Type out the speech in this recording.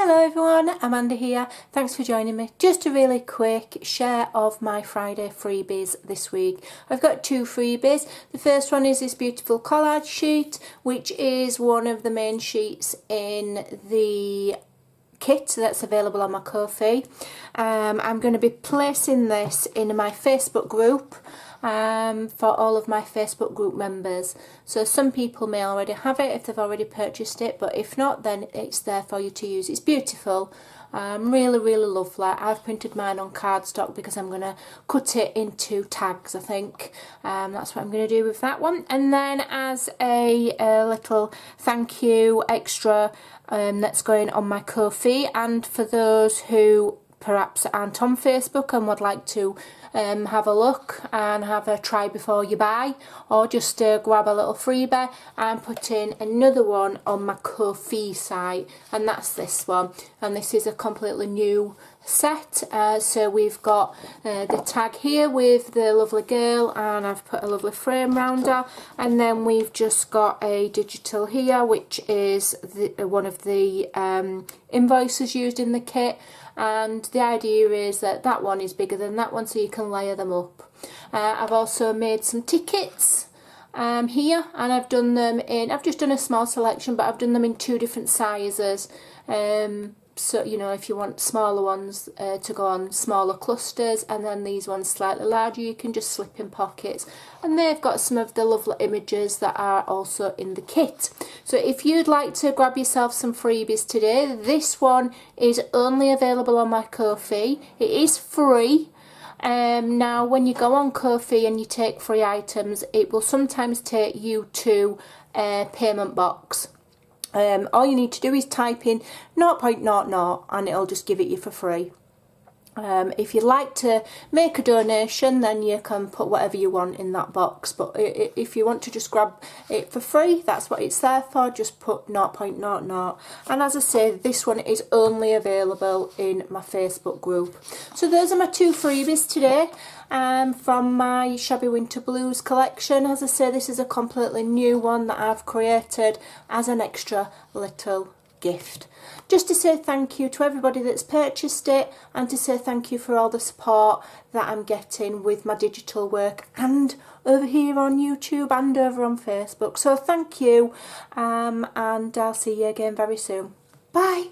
Hello everyone, Amanda here. Thanks for joining me. Just a really quick share of my Friday freebies this week. I've got two freebies. The first one is this beautiful collage sheet, which is one of the main sheets in the kit that's available on my Ko-fi. I'm going to be placing this in my Facebook group for all of my Facebook group members. So some people may already have it if they've already purchased it, but if not, then it's there for you to use. It's beautiful, really lovely. I've printed mine on cardstock because I'm going to cut it into tags, I think. That's what I'm going to do with that one. And then as a little thank you extra that's going on my Ko-fi, and for those who perhaps aren't on Facebook and would like to have a look and have a try before you buy, or just grab a little freebie, I'm putting another one on my Ko-fi site, and that's this one. And this is a completely new set. So we've got the tag here with the lovely girl, and I've put a lovely frame round her, and then we've just got a digital here, which is one of the invoices used in the kit. And the idea is that that one is bigger than that one, so you can layer them up. I've also made some tickets here, and I've done them in, I've just done a small selection, but I've done them in two different sizes. So, you know, if you want smaller ones to go on smaller clusters, and then these ones slightly larger, you can just slip in pockets. And they've got some of the lovely images that are also in the kit. So if you'd like to grab yourself some freebies today, this one is only available on my Ko-fi. It is free. Now, when you go on Ko-fi and you take free items, it will sometimes take you to a payment box. All you need to do is type in 0.00 and it'll just give it you for free. If you'd like to make a donation, then you can put whatever you want in that box, but if you want to just grab it for free, that's what it's there for. Just put 0.00. And as I say, this one is only available in my Facebook group. So those are my two freebies today from my Shabby Winter Blues collection. As I say, this is a completely new one that I've created as an extra little gift. Just to say thank you to everybody that's purchased it, and to say thank you for all the support that I'm getting with my digital work, and over here on YouTube and over on Facebook. So thank you, and I'll see you again very soon. Bye.